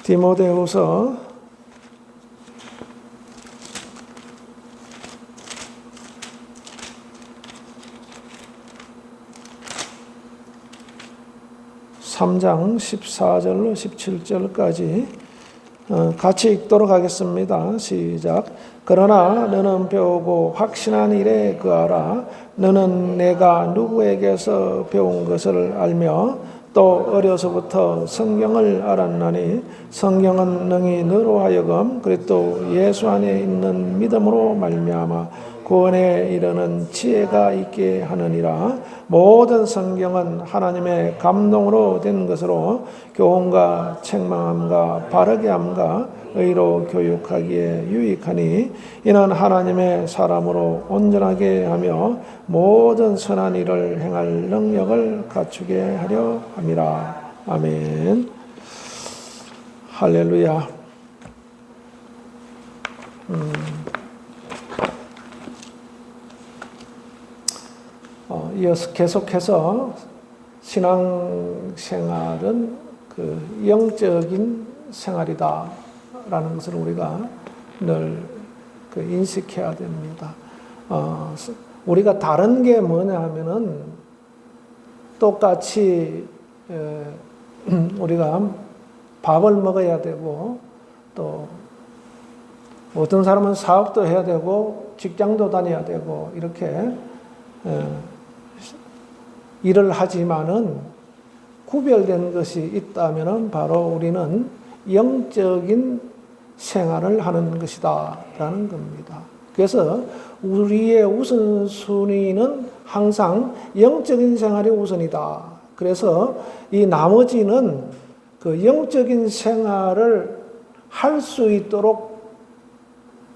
디모데후서 3장 14절로 17절까지 같이 읽도록 하겠습니다. 시작. 그러나 너는 배우고 확신한 일에 거하라. 너는 내가 누구에게서 배운 것을 알며 또 어려서부터 성경을 알았나니 성경은 능히 너로 하여금 그리스도 예수 안에 있는 믿음으로 말미암아 구원에 이르는 지혜가 있게 하느니라. 모든 성경은 하나님의 감동으로 된 것으로 교훈과 책망함과 바르게 함과 의로 교육하기에 유익하니 이는 하나님의 사람으로 온전하게 하며 모든 선한 일을 행할 능력을 갖추게 하려 함이라. 아멘. 할렐루야. 이어서 계속해서 신앙생활은 그 영적인 생활이다라는 것을 우리가 늘 인식해야 됩니다. 우리가 다른 게 뭐냐 하면은 똑같이 우리가 밥을 먹어야 되고 또 어떤 사람은 사업도 해야 되고 직장도 다녀야 되고 이렇게 일을 하지만은 구별된 것이 있다면은 바로 우리는 영적인 생활을 하는 것이다 라는 겁니다. 그래서 우리의 우선순위는 항상 영적인 생활이 우선이다. 그래서 이 나머지는 그 영적인 생활을 할 수 있도록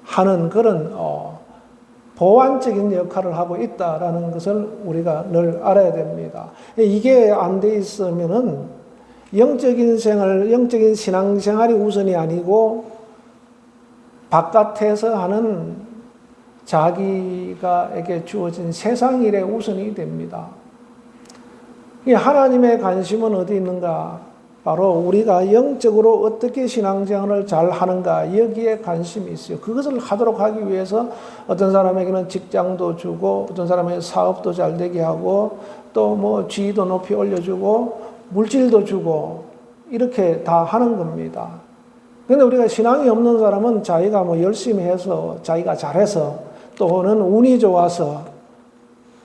하는 그런 보완적인 역할을 하고 있다라는 것을 우리가 늘 알아야 됩니다. 이게 안 돼 있으면은 영적인 생활, 영적인 신앙생활이 우선이 아니고 바깥에서 하는 자기가에게 주어진 세상 일에 우선이 됩니다. 하나님의 관심은 어디 있는가? 바로 우리가 영적으로 어떻게 신앙생활을 잘 하는가 여기에 관심이 있어요. 그것을 하도록 하기 위해서 어떤 사람에게는 직장도 주고 어떤 사람에게 사업도 잘 되게 하고 또 뭐 지위도 높이 올려주고 물질도 주고 이렇게 다 하는 겁니다. 그런데 우리가 신앙이 없는 사람은 자기가 뭐 열심히 해서 자기가 잘해서 또는 운이 좋아서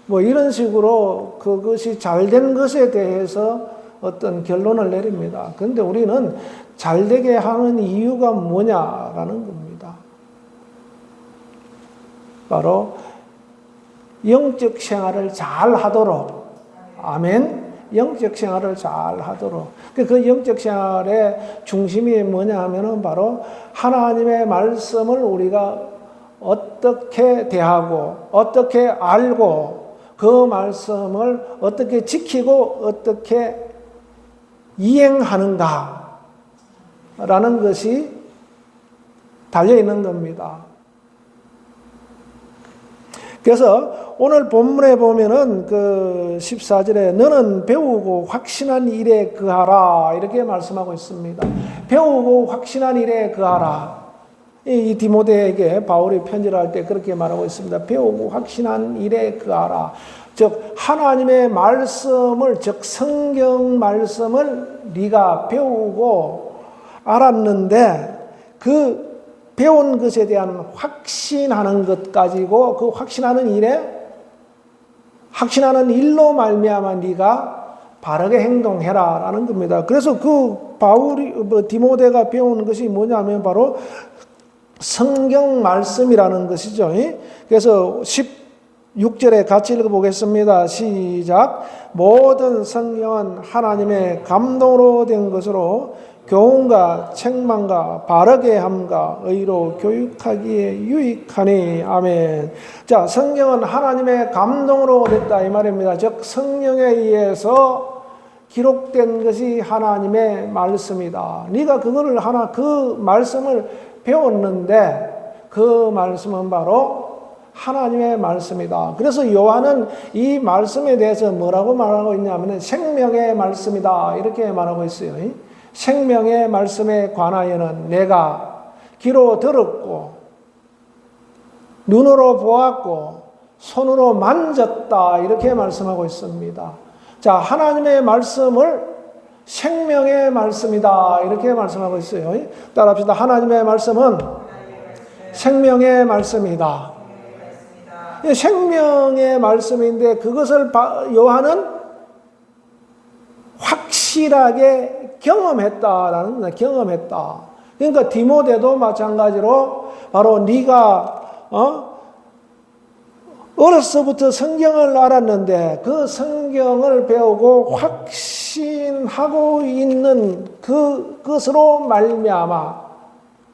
뭐 이런 식으로 그것이 잘된 것에 대해서 어떤 결론을 내립니다. 그런데 우리는 잘되게 하는 이유가 뭐냐라는 겁니다. 바로 영적 생활을 잘 하도록, 아멘. 영적 생활을 잘 하도록. 그 영적 생활의 중심이 뭐냐 하면은 바로 하나님의 말씀을 우리가 어떻게 대하고, 어떻게 알고, 그 말씀을 어떻게 지키고, 어떻게 이행하는가 라는 것이 달려있는 겁니다. 그래서 오늘 본문에 보면은 그 14절에 너는 배우고 확신한 일에 거하라 이렇게 말씀하고 있습니다. 배우고 확신한 일에 거하라. 이 디모데에게 바울이 편지를 할 때 그렇게 말하고 있습니다. 배우고 확신한 일에 거하라. 즉 하나님의 말씀을 즉 성경 말씀을 네가 배우고 알았는데 그 배운 것에 대한 확신하는 것 가지고 그 확신하는 일로 말미암아 네가 바르게 행동해라라는 겁니다. 그래서 그 디모데가 배운 것이 뭐냐면 바로 성경 말씀이라는 것이죠. 그래서 6절에 같이 읽어보겠습니다. 시작. 모든 성경은 하나님의 감동으로 된 것으로 교훈과 책망과 바르게 함과 의로 교육하기에 유익하니. 아멘. 자, 성경은 하나님의 감동으로 됐다 이 말입니다. 즉 성령에 의해서 기록된 것이 하나님의 말씀이다. 네가 그 말씀을 배웠는데 그 말씀은 바로 하나님의 말씀이다. 그래서 요한은 이 말씀에 대해서 뭐라고 말하고 있냐면 생명의 말씀이다 이렇게 말하고 있어요. 생명의 말씀에 관하여는 내가 귀로 들었고 눈으로 보았고 손으로 만졌다 이렇게 말씀하고 있습니다. 자, 하나님의 말씀을 생명의 말씀이다 이렇게 말씀하고 있어요. 따라합시다. 하나님의 말씀은 생명의 말씀이다. 생명의 말씀인데 그것을 요한은 확실하게 경험했다라는 거다. 경험했다. 그러니까 디모데도 마찬가지로 바로 네가 어려서부터 성경을 알았는데 그 성경을 배우고 확신하고 있는 그것으로 말미암아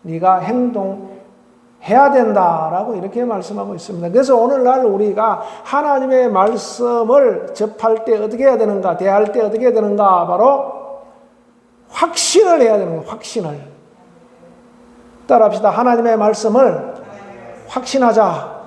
네가 행동해야 된다라고 이렇게 말씀하고 있습니다. 그래서 오늘날 우리가 하나님의 말씀을 접할 때 어떻게 해야 되는가, 대할 때 어떻게 해야 되는가, 바로 확신을 해야 되는 거예요. 확신을. 따라합시다. 하나님의 말씀을 확신하자.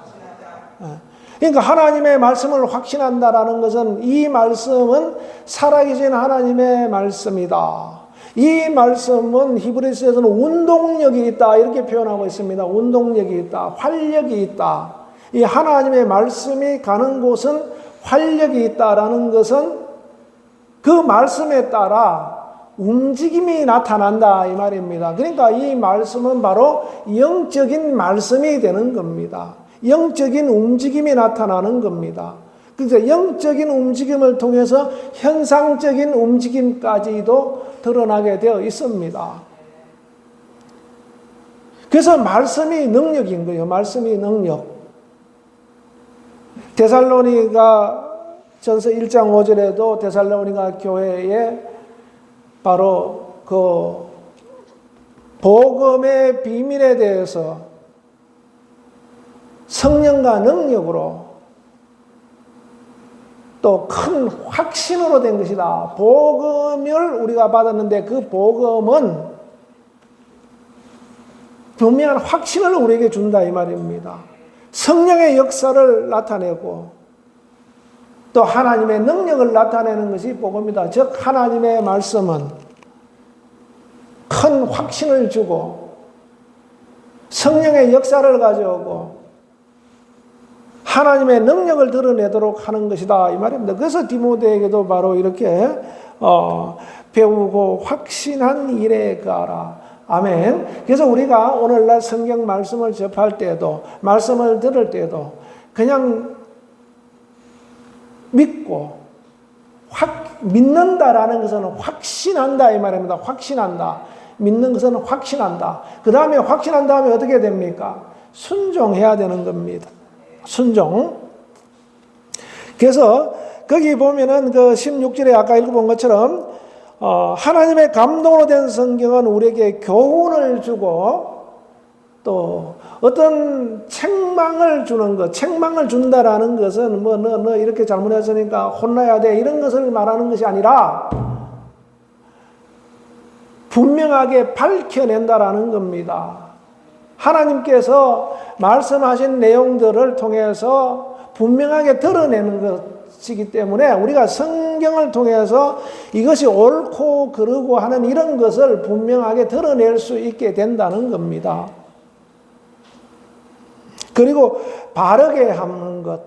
그러니까 하나님의 말씀을 확신한다라는 것은 이 말씀은 살아계신 하나님의 말씀이다. 이 말씀은 히브리서에서는 운동력이 있다 이렇게 표현하고 있습니다. 운동력이 있다. 활력이 있다. 이 하나님의 말씀이 가는 곳은 활력이 있다라는 것은 그 말씀에 따라 움직임이 나타난다 이 말입니다. 그러니까 이 말씀은 바로 영적인 말씀이 되는 겁니다. 영적인 움직임이 나타나는 겁니다. 그래서 영적인 움직임을 통해서 현상적인 움직임까지도 드러나게 되어 있습니다. 그래서 말씀이 능력인 거예요. 말씀이 능력. 데살로니가 전서 1장 5절에도 데살로니가 교회에 바로 그 복음의 비밀에 대해서 성령과 능력으로 또 큰 확신으로 된 것이다. 복음을 우리가 받았는데 그 복음은 분명한 확신을 우리에게 준다 이 말입니다. 성령의 역사를 나타내고 또 하나님의 능력을 나타내는 것이 복음이다. 즉 하나님의 말씀은 큰 확신을 주고 성령의 역사를 가져오고 하나님의 능력을 드러내도록 하는 것이다 이 말입니다. 그래서 디모데에게도 바로 이렇게 배우고 확신한 일에 가라. 아멘. 그래서 우리가 오늘날 성경 말씀을 접할 때도 말씀을 들을 때도 그냥 믿고 믿는다라는 것은 확신한다 이 말입니다. 확신한다. 믿는 것은 확신한다. 그 다음에 확신한 다음에 어떻게 됩니까? 순종해야 되는 겁니다. 순종. 그래서 거기 보면은 그 16절에 아까 읽어본 것처럼 하나님의 감동으로 된 성경은 우리에게 교훈을 주고 또 어떤 책망을 주는 것, 책망을 준다라는 것은 뭐 너 이렇게 잘못했으니까 혼나야 돼 이런 것을 말하는 것이 아니라 분명하게 밝혀낸다라는 겁니다. 하나님께서 말씀하신 내용들을 통해서 분명하게 드러내는 것이기 때문에 우리가 성경을 통해서 이것이 옳고 그르고 하는 이런 것을 분명하게 드러낼 수 있게 된다는 겁니다. 그리고 바르게 하는 것,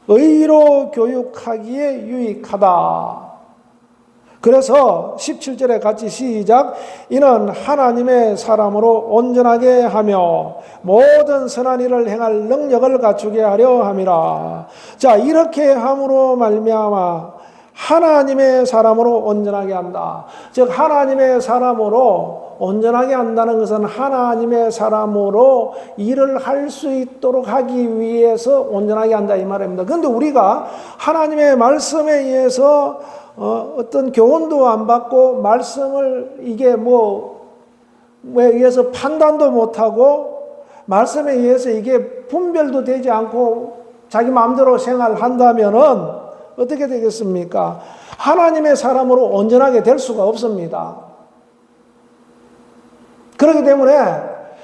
의로 교육하기에 유익하다. 그래서 17절에 같이 시작. 이는 하나님의 사람으로 온전하게 하며 모든 선한 일을 행할 능력을 갖추게 하려 함이라. 자, 이렇게 함으로 말미암아 하나님의 사람으로 온전하게 한다. 즉 하나님의 사람으로 온전하게 한다는 것은 하나님의 사람으로 일을 할 수 있도록 하기 위해서 온전하게 한다 이 말입니다. 그런데 우리가 하나님의 말씀에 의해서 어떤 교훈도 안 받고 말씀을 이게 뭐에 의해서 판단도 못하고 말씀에 의해서 이게 분별도 되지 않고 자기 마음대로 생활한다면은 어떻게 되겠습니까? 하나님의 사람으로 온전하게 될 수가 없습니다. 그렇기 때문에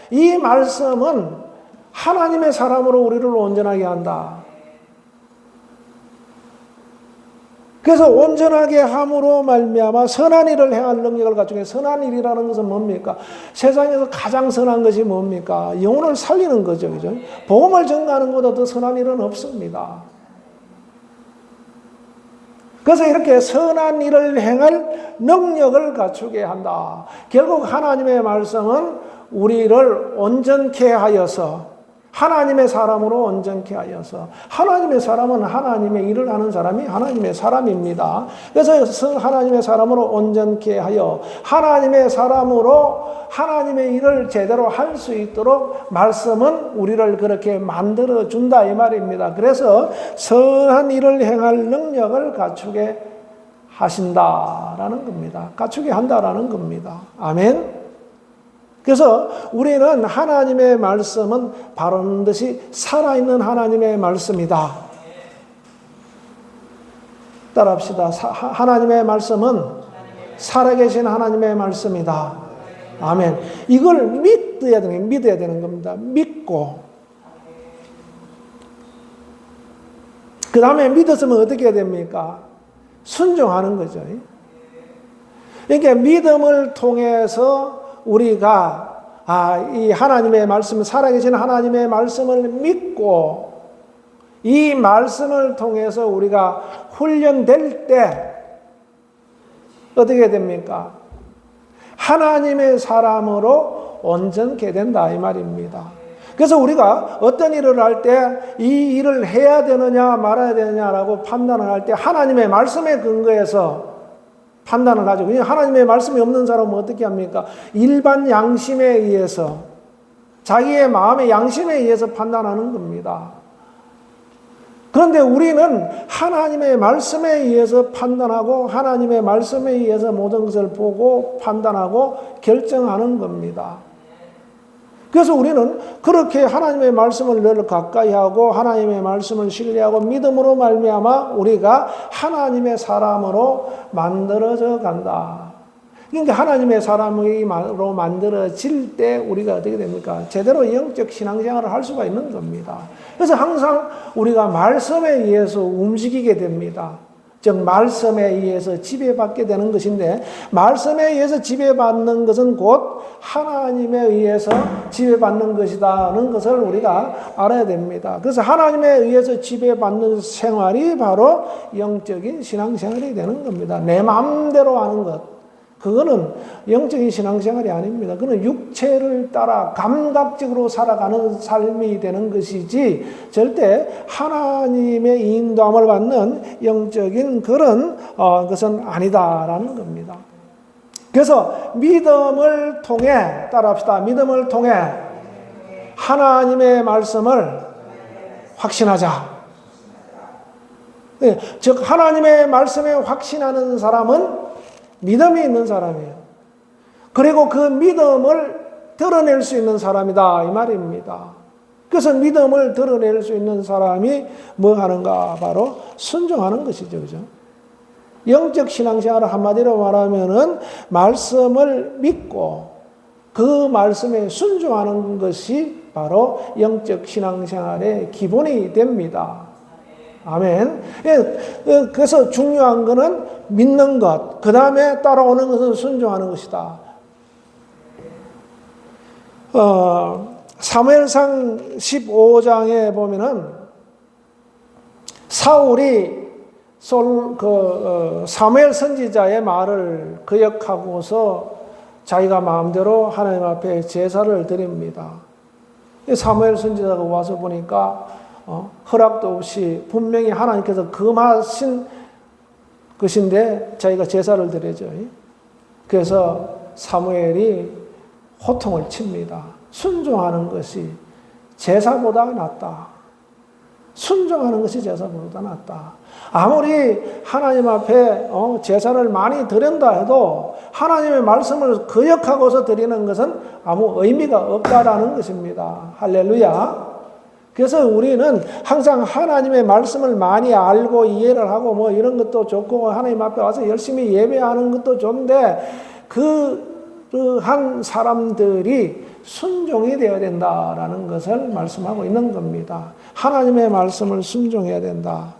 이 말씀은 하나님의 사람으로 우리를 온전하게 한다. 그래서 온전하게 함으로 말미암아 선한 일을 행할 능력을 갖추게. 선한 일이라는 것은 뭡니까? 세상에서 가장 선한 것이 뭡니까? 영혼을 살리는 거죠. 그죠? 복음을 전가하는 것보다 더 선한 일은 없습니다. 그래서 이렇게 선한 일을 행할 능력을 갖추게 한다. 결국 하나님의 말씀은 우리를 온전케 하여서, 하나님의 사람으로 온전케 하여서, 하나님의 사람은 하나님의 일을 하는 사람이 하나님의 사람입니다. 그래서 하나님의 사람으로 온전케 하여 하나님의 사람으로 하나님의 일을 제대로 할 수 있도록 말씀은 우리를 그렇게 만들어 준다 이 말입니다. 그래서 선한 일을 행할 능력을 갖추게 하신다라는 겁니다. 갖추게 한다라는 겁니다. 아멘. 그래서 우리는 하나님의 말씀은 반드시 살아있는 하나님의 말씀이다. 따라합시다. 하나님의 말씀은 살아계신 하나님의 말씀이다. 아멘. 이걸 믿어야 되는 겁니다. 믿고. 그 다음에 믿었으면 어떻게 해야 됩니까? 순종하는 거죠. 그러니까 믿음을 통해서 우리가 이 하나님의 말씀, 살아계신 하나님의 말씀을 믿고 이 말씀을 통해서 우리가 훈련될 때 어떻게 됩니까? 하나님의 사람으로 온전케 된다 이 말입니다. 그래서 우리가 어떤 일을 할 때 이 일을 해야 되느냐 말아야 되느냐라고 판단을 할 때 하나님의 말씀에 근거해서 판단을 하죠. 그냥 하나님의 말씀이 없는 사람은 어떻게 합니까? 일반 양심에 의해서, 자기의 마음의 양심에 의해서 판단하는 겁니다. 그런데 우리는 하나님의 말씀에 의해서 판단하고 하나님의 말씀에 의해서 모든 것을 보고 판단하고 결정하는 겁니다. 그래서 우리는 그렇게 하나님의 말씀을 늘 가까이 하고 하나님의 말씀을 신뢰하고 믿음으로 말미암아 우리가 하나님의 사람으로 만들어져 간다. 그러니까 하나님의 사람으로 만들어질 때 우리가 어떻게 됩니까? 제대로 영적 신앙생활을 할 수가 있는 겁니다. 그래서 항상 우리가 말씀에 의해서 움직이게 됩니다. 즉 말씀에 의해서 지배받게 되는 것인데, 말씀에 의해서 지배받는 것은 곧 하나님에 의해서 지배받는 것이라는 것을 우리가 알아야 됩니다. 그래서 하나님에 의해서 지배받는 생활이 바로 영적인 신앙생활이 되는 겁니다. 내 마음대로 하는 것, 그거는 영적인 신앙생활이 아닙니다. 그건 육체를 따라 감각적으로 살아가는 삶이 되는 것이지 절대 하나님의 인도함을 받는 영적인 그런 것은 아니다라는 겁니다. 그래서 믿음을 통해, 따라합시다. 믿음을 통해 하나님의 말씀을 확신하자. 즉 하나님의 말씀에 확신하는 사람은 믿음이 있는 사람이에요. 그리고 그 믿음을 드러낼 수 있는 사람이다 이 말입니다. 그래서 믿음을 드러낼 수 있는 사람이 뭐 하는가? 바로 순종하는 것이죠. 그죠? 영적 신앙생활을 한마디로 말하면은 말씀을 믿고 그 말씀에 순종하는 것이 바로 영적 신앙생활의 기본이 됩니다. 아멘. 그래서 중요한 것은 믿는 것, 그 다음에 따라오는 것은 순종하는 것이다. 사무엘상 15장에 보면은 사울이 사무엘 선지자의 말을 거역하고서 자기가 마음대로 하나님 앞에 제사를 드립니다. 사무엘 선지자가 와서 보니까 허락도 없이 분명히 하나님께서 금하신 것인데 자기가 제사를 드리죠. 그래서 사무엘이 호통을 칩니다. 순종하는 것이 제사보다 낫다. 순종하는 것이 제사보다 낫다. 아무리 하나님 앞에 제사를 많이 드린다 해도 하나님의 말씀을 거역하고서 드리는 것은 아무 의미가 없다라는 것입니다. 할렐루야. 그래서 우리는 항상 하나님의 말씀을 많이 알고 이해를 하고 뭐 이런 것도 좋고 하나님 앞에 와서 열심히 예배하는 것도 좋은데 그한 사람들이 순종이 되어야 된다라는 것을 말씀하고 있는 겁니다. 하나님의 말씀을 순종해야 된다.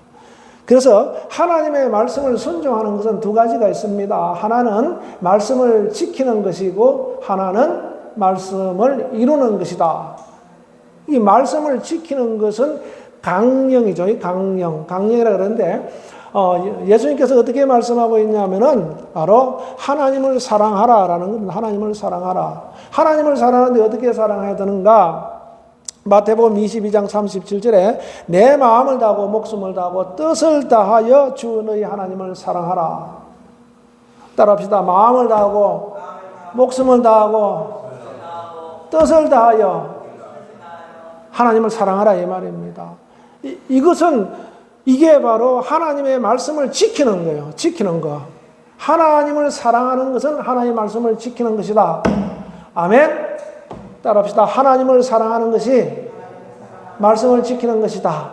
그래서 하나님의 말씀을 순종하는 것은 두 가지가 있습니다. 하나는 말씀을 지키는 것이고 하나는 말씀을 이루는 것이다. 이 말씀을 지키는 것은 강령이죠. 이 강령이라 그러는데 예수님께서 어떻게 말씀하고 있냐면은 바로 하나님을 사랑하라라는 겁니다. 하나님을 사랑하라. 하나님을 사랑하는데 어떻게 사랑해야 되는가? 마태복음 22장 37절에 내 마음을 다하고 목숨을 다하고 뜻을 다하여 주 너희 하나님을 사랑하라. 따라합시다. 마음을 다하고 목숨을 다하고 뜻을 다하여 하나님을 사랑하라 이 말입니다. 이게 바로 하나님의 말씀을 지키는 거예요. 지키는 거. 하나님을 사랑하는 것은 하나님의 말씀을 지키는 것이다. 아멘. 따라합시다. 하나님을 사랑하는 것이 말씀을 지키는 것이다.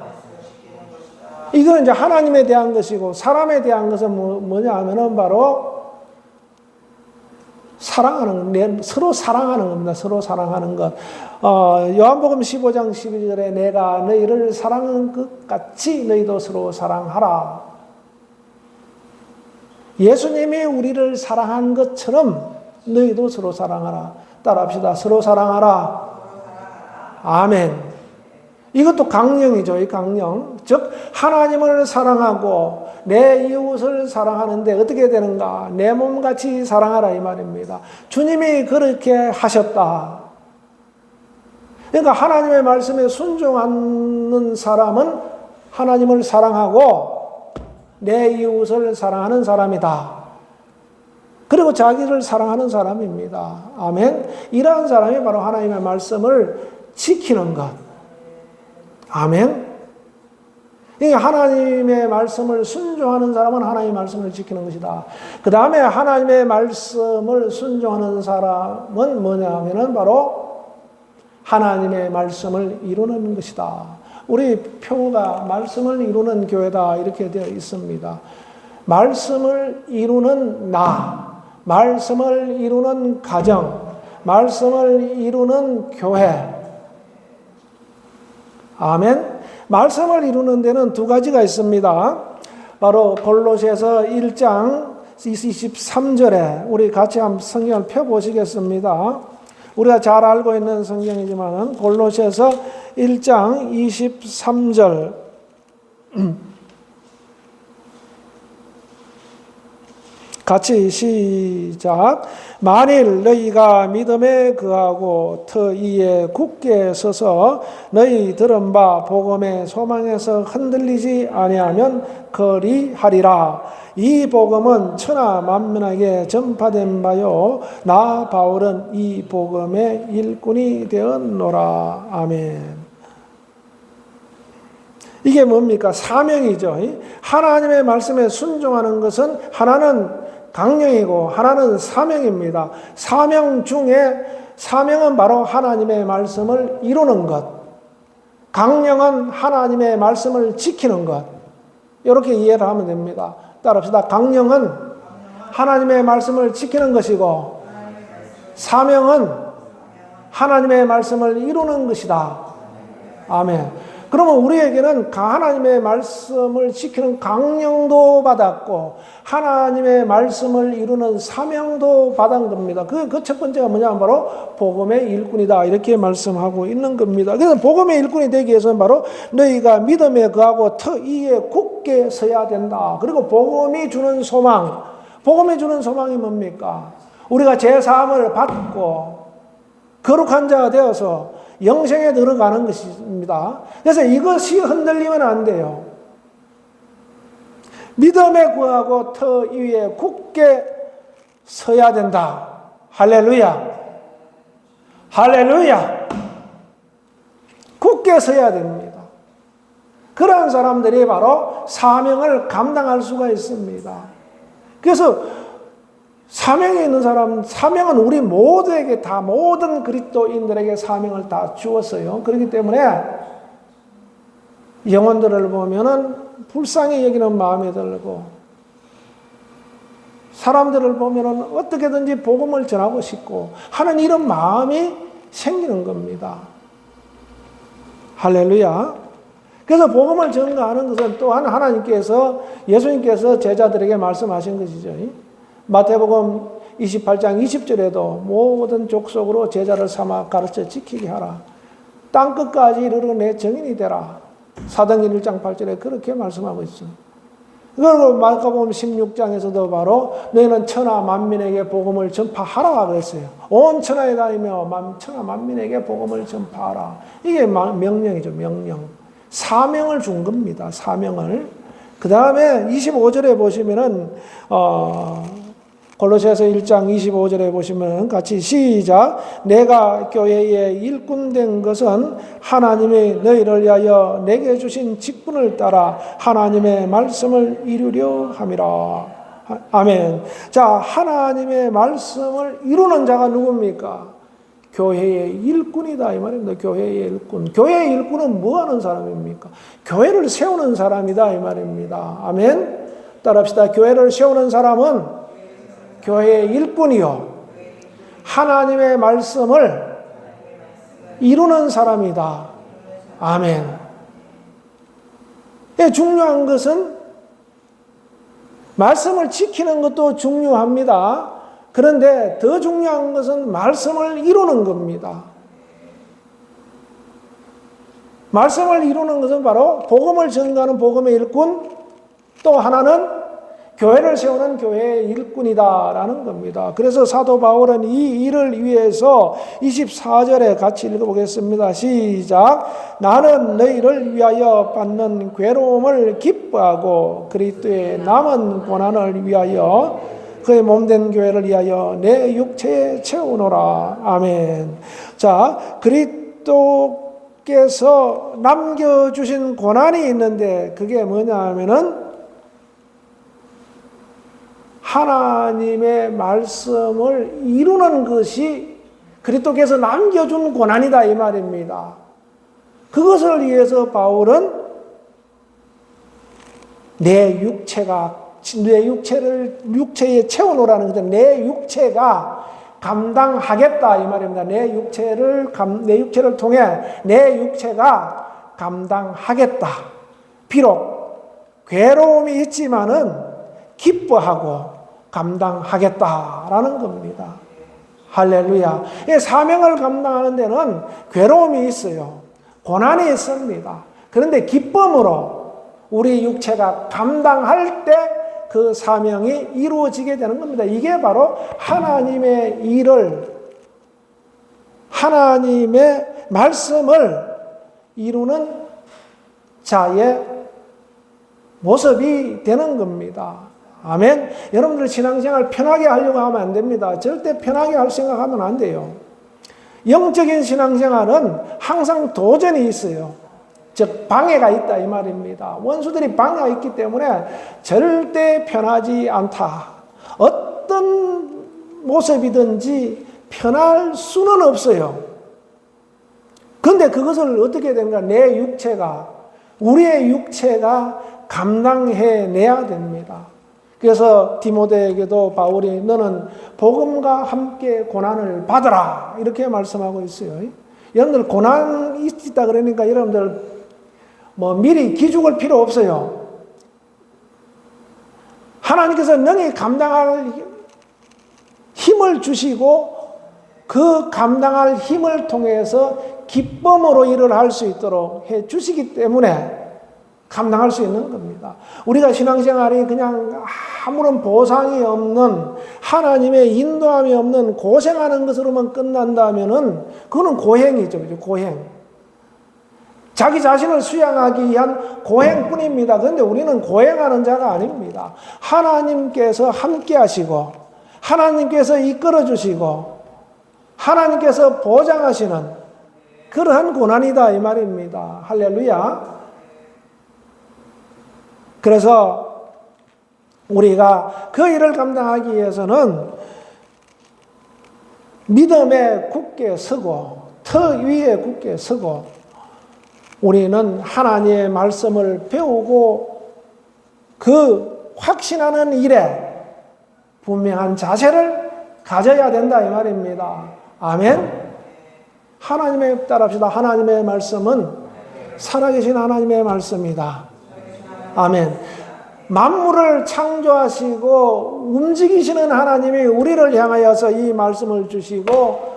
이거는 이제 하나님에 대한 것이고 사람에 대한 것은 뭐냐 하면은 바로 서로 사랑하는 겁니다. 서로 사랑하는 것. 요한복음 15장 12절에 내가 너희를 사랑하는 것 같이 너희도 서로 사랑하라. 예수님이 우리를 사랑한 것처럼 너희도 서로 사랑하라. 따라합시다. 서로 사랑하라. 아멘. 이것도 강령이죠. 이 강령. 즉 하나님을 사랑하고 내 이웃을 사랑하는데 어떻게 되는가? 내 몸같이 사랑하라 이 말입니다. 주님이 그렇게 하셨다. 그러니까 하나님의 말씀에 순종하는 사람은 하나님을 사랑하고 내 이웃을 사랑하는 사람이다. 그리고 자기를 사랑하는 사람입니다. 아멘. 이러한 사람이 바로 하나님의 말씀을 지키는 것. 아멘. 그러니까 하나님의 말씀을 순종하는 사람은 하나님의 말씀을 지키는 것이다. 그 다음에 하나님의 말씀을 순종하는 사람은 뭐냐 하면은 바로 하나님의 말씀을 이루는 것이다. 우리 표가 말씀을 이루는 교회다 이렇게 되어 있습니다. 말씀을 이루는 나. 말씀을 이루는 가정, 말씀을 이루는 교회. 아멘. 말씀을 이루는 데는 두 가지가 있습니다. 바로 골로새서 1장 23절에 우리 같이 한번 성경을 펴보시겠습니다. 우리가 잘 알고 있는 성경이지만 골로새서 1장 23절 같이 시작. 만일 너희가 믿음에 거하고 터 위에 굳게 서서 너희 들은 바 복음의 소망에서 흔들리지 아니하면 거리하리라. 이 복음은 천하 만민에게 전파된 바요 나 바울은 이 복음의 일꾼이 되었노라. 아멘. 이게 뭡니까? 사명이죠. 하나님의 말씀에 순종하는 것은 하나는 강령이고 하나는 사명입니다. 사명 중에 사명은 바로 하나님의 말씀을 이루는 것. 강령은 하나님의 말씀을 지키는 것. 이렇게 이해를 하면 됩니다. 따라합시다. 강령은 하나님의 말씀을 지키는 것이고 사명은 하나님의 말씀을 이루는 것이다. 아멘. 그러면 우리에게는 하나님의 말씀을 지키는 강령도 받았고 하나님의 말씀을 이루는 사명도 받은 겁니다. 그 첫 번째가 뭐냐면 바로 복음의 일꾼이다 이렇게 말씀하고 있는 겁니다. 그래서 복음의 일꾼이 되기 위해서는 바로 너희가 믿음에 거하고 터 위에 굳게 서야 된다. 그리고 복음이 주는 소망, 복음이 주는 소망이 뭡니까? 우리가 제사함을 받고 거룩한 자가 되어서 영생에 들어가는 것입니다. 그래서 이것이 흔들리면 안 돼요. 믿음에 구하고 터 위에 굳게 서야 된다. 할렐루야. 할렐루야. 굳게 서야 됩니다. 그런 사람들이 바로 사명을 감당할 수가 있습니다. 그래서 사명에 있는 사람, 사명은 우리 모두에게 다 모든 그리스도인들에게 사명을 다 주었어요. 그렇기 때문에 영혼들을 보면은 불쌍히 여기는 마음이 들고 사람들을 보면은 어떻게든지 복음을 전하고 싶고 하는 이런 마음이 생기는 겁니다. 할렐루야. 그래서 복음을 전가하는 것은 또한 하나님께서, 예수님께서 제자들에게 말씀하신 것이죠. 마태복음 28장 20절에도 모든 족속으로 제자를 삼아 가르쳐 지키게 하라. 땅끝까지 이르러 내 증인이 되라. 사도행전 1장 8절에 그렇게 말씀하고 있어요. 그리고 마가복음 16장에서도 바로 너희는 천하 만민에게 복음을 전파하라 그랬어요. 온 천하에 다니며 천하 만민에게 복음을 전파하라. 이게 명령이죠. 명령. 사명을 준 겁니다. 사명을. 그 다음에 25절에 보시면은 골로새서 1장 25절에 보시면 같이 시작. 내가 교회의 일꾼 된 것은 하나님이 너희를 위하여 내게 주신 직분을 따라 하나님의 말씀을 이루려 함이라. 아멘. 자, 하나님의 말씀을 이루는 자가 누굽니까? 교회의 일꾼이다 이 말입니다. 교회의 일꾼. 교회의 일꾼은 뭐 하는 사람입니까? 교회를 세우는 사람이다 이 말입니다. 아멘. 따라합시다. 교회를 세우는 사람은 교회의 일꾼이요 하나님의 말씀을 이루는 사람이다. 아멘. 중요한 것은 말씀을 지키는 것도 중요합니다. 그런데 더 중요한 것은 말씀을 이루는 겁니다. 말씀을 이루는 것은 바로 복음을 전가하는 복음의 일꾼, 또 하나는 교회를 세우는 교회의 일꾼이다라는 겁니다. 그래서 사도 바울은 이 일을 위해서 24절에 같이 읽어보겠습니다. 시작. 나는 너희를 위하여 받는 괴로움을 기뻐하고 그리스도의 남은 고난을 위하여 그의 몸된 교회를 위하여 내 육체에 채우노라. 아멘. 자, 그리스도께서 남겨주신 고난이 있는데 그게 뭐냐 하면은 하나님의 말씀을 이루는 것이 그리스도께서 남겨준 고난이다 이 말입니다. 그것을 위해서 바울은 내 육체에 채워놓으라는 것은 내 육체가 감당하겠다 이 말입니다. 내 육체를 통해 내 육체가 감당하겠다. 비록 괴로움이 있지만은 기뻐하고 감당하겠다라는 겁니다. 할렐루야. 이 사명을 감당하는 데는 괴로움이 있어요. 고난이 있습니다. 그런데 기쁨으로 우리 육체가 감당할 때 그 사명이 이루어지게 되는 겁니다. 이게 바로 하나님의 일을, 하나님의 말씀을 이루는 자의 모습이 되는 겁니다. 아멘. 여러분들 신앙생활 편하게 하려고 하면 안 됩니다. 절대 편하게 할 생각하면 안 돼요. 영적인 신앙생활은 항상 도전이 있어요. 즉 방해가 있다 이 말입니다. 원수들이 방해가 있기 때문에 절대 편하지 않다. 어떤 모습이든지 편할 수는 없어요. 그런데 그것을 어떻게 되는가? 내 육체가, 우리의 육체가 감당해내야 됩니다. 그래서 디모데에게도 바울이 너는 복음과 함께 고난을 받으라 이렇게 말씀하고 있어요. 여러분들 고난이 있다 그러니까 여러분들 미리 기죽을 필요 없어요. 하나님께서 능히 감당할 힘을 주시고 그 감당할 힘을 통해서 기쁨으로 일을 할 수 있도록 해 주시기 때문에 감당할 수 있는 겁니다. 우리가 신앙생활이 그냥 아무런 보상이 없는 하나님의 인도함이 없는 고생하는 것으로만 끝난다면은 그거는 고행이죠. 고행. 자기 자신을 수양하기 위한 고행뿐입니다. 그런데 우리는 고행하는 자가 아닙니다. 하나님께서 함께 하시고 하나님께서 이끌어 주시고 하나님께서 보장하시는 그러한 고난이다 이 말입니다. 할렐루야. 그래서 우리가 그 일을 감당하기 위해서는 믿음에 굳게 서고 터 위에 굳게 서고 우리는 하나님의 말씀을 배우고 그 확신하는 일에 분명한 자세를 가져야 된다 이 말입니다. 아멘. 하나님의 따라합시다. 하나님의 말씀은 살아계신 하나님의 말씀이다. 아멘. 만물을 창조하시고 움직이시는 하나님이 우리를 향하여서 이 말씀을 주시고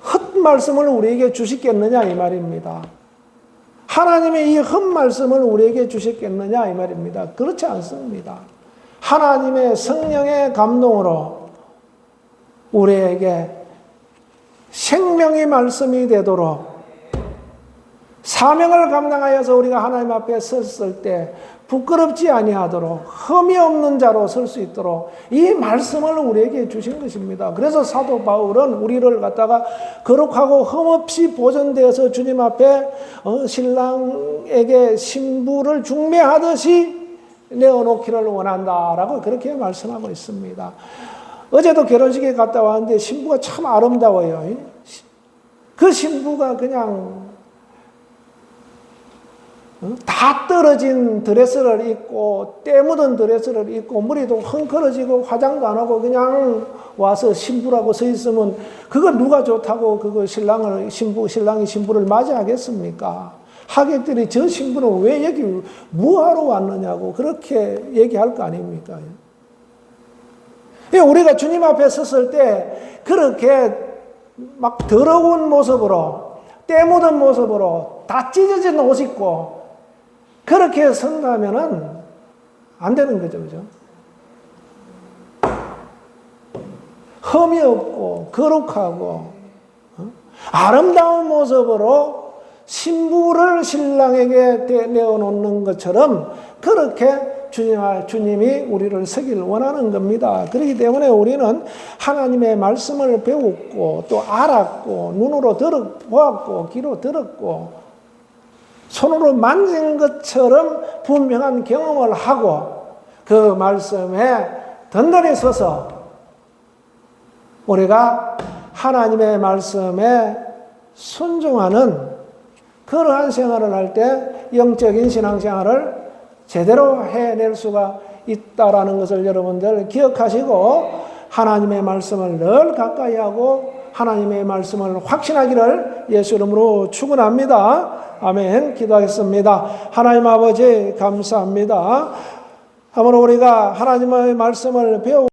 헛 말씀을 우리에게 주시겠느냐 이 말입니다. 하나님이 이 헛 말씀을 우리에게 주시겠느냐 이 말입니다. 그렇지 않습니다. 하나님의 성령의 감동으로 우리에게 생명의 말씀이 되도록 사명을 감당하여서 우리가 하나님 앞에 섰을 때 부끄럽지 아니하도록 흠이 없는 자로 설 수 있도록 이 말씀을 우리에게 주신 것입니다. 그래서 사도 바울은 우리를 갖다가 거룩하고 흠없이 보존되어서 주님 앞에 신랑에게 신부를 중매하듯이 내어놓기를 원한다라고 그렇게 말씀하고 있습니다. 어제도 결혼식에 갔다 왔는데 신부가 참 아름다워요. 그 신부가 그냥 다 떨어진 드레스를 입고 때 묻은 드레스를 입고 머리도 헝클어지고 화장도 안 하고 그냥 와서 신부라고 서 있으면 그거 누가 좋다고 그거 신랑이 신부를 맞이하겠습니까? 하객들이 저 신부는 왜 여기 뭐하러 왔느냐고 그렇게 얘기할 거 아닙니까? 우리가 주님 앞에 섰을 때 그렇게 막 더러운 모습으로 때 묻은 모습으로 다 찢어진 옷 입고 그렇게 선다면은 안 되는 거죠, 그죠? 흠이 없고 거룩하고 아름다운 모습으로 신부를 신랑에게 내어놓는 것처럼 그렇게 주님이 우리를 서기를 원하는 겁니다. 그렇기 때문에 우리는 하나님의 말씀을 배웠고 또 알았고 눈으로 보았고 귀로 들었고 손으로 만진 것처럼 분명한 경험을 하고 그 말씀에 든든히 서서 우리가 하나님의 말씀에 순종하는 그러한 생활을 할 때 영적인 신앙생활을 제대로 해낼 수가 있다라는 것을 여러분들 기억하시고 하나님의 말씀을 늘 가까이 하고 하나님의 말씀을 확신하기를 예수 이름으로 축원합니다. 아멘. 기도하겠습니다. 하나님 아버지 감사합니다. 아무쪼 우리가 하나님의 말씀을 배우고